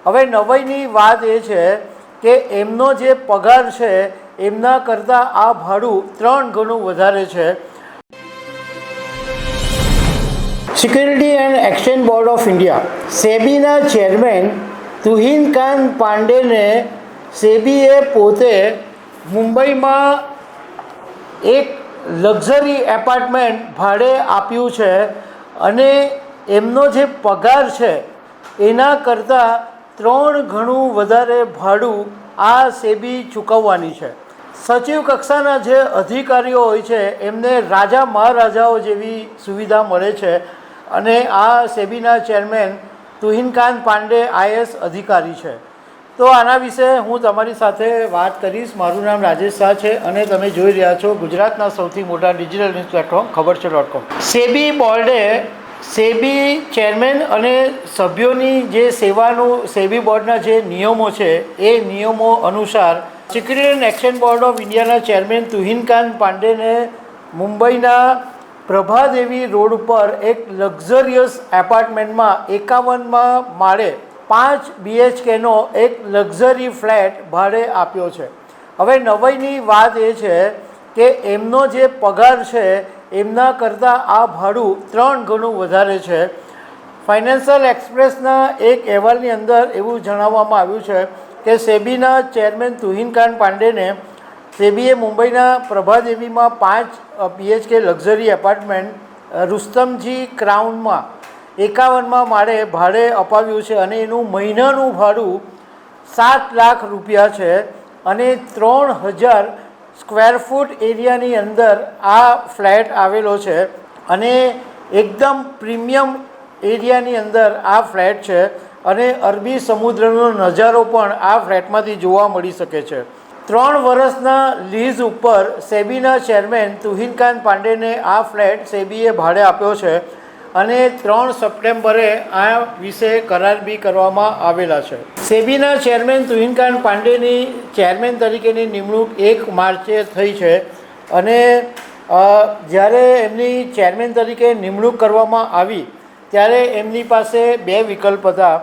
હવે નવાઈની વાત એ છે કે એમનો જે પગાર છે એમના કરતાં આ ભાડું 3 ગણું વધારે છે. Security and exchange board of India સેબીના ચેરમેન તુહિનકાંત પાંડેને સેબીએ પોતે મુંબઈમાં એક લક્ઝરી એપાર્ટમેન્ટ ભાડે આપ્યું છે અને એમનો જે પગાર છે એના કરતાં 3 ગણું વધારે ભાડું આ સેબી ચૂકવવાની છે. સચિવ કક્ષાના જે અધિકારીઓ હોય છે એમને રાજા મહારાજાઓ જેવી સુવિધા મળે છે અને આ સેબીના ચેરમેન તુહિનકાંત પાંડે આઈએએસ અધિકારી છે. તો આના વિશે હું તમારી સાથે વાત કરીશ. મારું નામ રાજેશ શાહ છે અને તમે જોઈ રહ્યા છો ગુજરાતના સૌથી મોટા ડિજિટલ ન્યૂઝ પ્લેટફોર્મ ખબરછે.com. સેબી બોર્ડે સેબી ચેરમેન અને સભ્યોની જે સેબી બોર્ડના જે નિયમો છે એ નિયમો અનુસાર security and exchange board of ઇન્ડિયાના ચેરમેન તુહિનકાંત પાંડેને મુંબઈના પ્રભાદેવી રોડ પર એક લક્ઝરિયસ એપાર્ટમેન્ટમાં 51માં માળે 5 BHKનો એક લક્ઝરી ફ્લેટ ભાડે આપ્યો છે. હવે નવાઈની વાત એ છે કે એમનો જે પગાર છે એમના કરતાં આ ભાડું 3 ગણું વધારે છે. ફાઇનાન્શિયલ એક્સપ્રેસના એક અહેવાલની અંદર એવું જણાવવામાં આવ્યું છે કે સેબીના ચેરમેન તુહિનકાંત પાંડેને સેબીએ મુંબઈના પ્રભાદેવીમાં 5 BHK લક્ઝરી એપાર્ટમેન્ટ રુસ્તમજી ક્રાઉનમાં 51માં માળે ભાડે અપાવ્યું છે અને એનું મહિનાનું ભાડું 7 લાખ રૂપિયા છે અને 3000 સ્ક્વેર ફૂટ એરિયાની અંદર આ ફ્લેટ આવેલો છે અને એકદમ પ્રીમિયમ એરિયાની અંદર આ ફ્લેટ છે અને અરબી સમુદ્રનો નજારો પણ આ ફ્લેટમાંથી જોવા મળી શકે છે. 3 વર્ષના લીઝ ઉપર સેબીના ચેરમેન તુહિનકાંત પાંડેને આ ફ્લેટ સેબીએ ભાડે આપ્યો છે અને 3 સપ્ટેમ્બરે આ વિશે કરાર બી કરવામાં આવેલા છે. સેબીના ચેરમેન તુહિનકાંત પાંડેની ચેરમેન તરીકેની નિમણૂક 1 માર્ચે થઈ છે અને જ્યારે એમની ચેરમેન તરીકે નિમણૂક કરવામાં આવી ત્યારે એમની પાસે 2 વિકલ્પ હતા.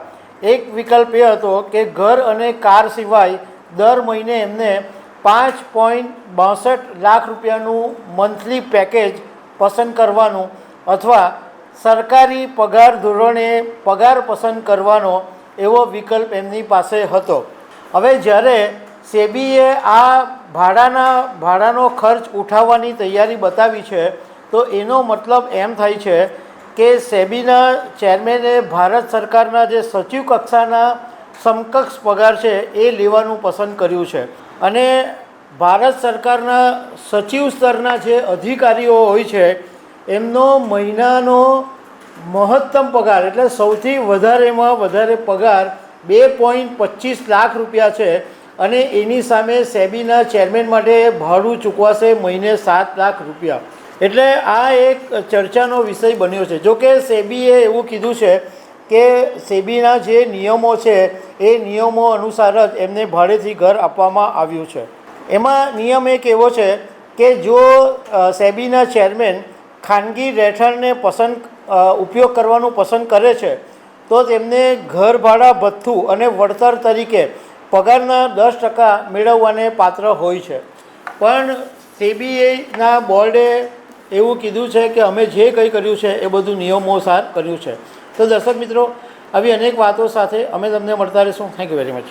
એક વિકલ્પ એ હતો કે ઘર અને કાર સિવાય દર મહિને એમને 5.62 લાખ રૂપિયાનું મંથલી પેકેજ પસંદ કરવાનું અથવા સરકારી પગાર ધોરણે પગાર પસંદ કરવાનો એવો વિકલ્પ એમની પાસે હતો. હવે જ્યારે સેબીએ આ ભાડાનો ખર્ચ ઉઠાવવાની તૈયારી બતાવી છે તો એનો મતલબ એમ થાય છે કે સેબીના ચેરમેને ભારત સરકારના જે સચિવ કક્ષાના સમકક્ષ પગાર છે એ લેવાનું પસંદ કર્યું છે અને ભારત સરકારના સચિવ સ્તરના જે અધિકારીઓ હોય છે એમનો મહિનાનો મહત્તમ પગાર એટલે સૌથી વધારેમાં વધારે પગાર 2.25 લાખ રૂપિયા છે અને એની સામે સેબીના ચેરમેન માટે ભાડું ચૂકવાશે મહિને 7 લાખ રૂપિયા. એટલે આ એક ચર્ચાનો વિષય બન્યો છે. જોકે સેબીએ એવું કીધું છે કે સેબીના જે નિયમો છે એ નિયમો અનુસાર જ એમને ભાડેથી ઘર આપવામાં આવ્યું છે. એમાં નિયમ એક એવો છે કે જો સેબીના ચેરમેન ખાનગી રહેઠાણને ઉપયોગ કરવાનું પસંદ કરે છે તો તેમને ઘર ભાડા ભથ્થું અને વળતર તરીકે પગારના 10% મેળવવાને પાત્ર હોય છે. પણ સેબીના બોર્ડે એવું કીધું છે કે અમે જે કંઈ કર્યું છે એ બધું નિયમોસાર કર્યું છે. તો દર્શક મિત્રો, આવી અનેક વાતો સાથે અમે તમને મળતા રહીશું. Thank you very much.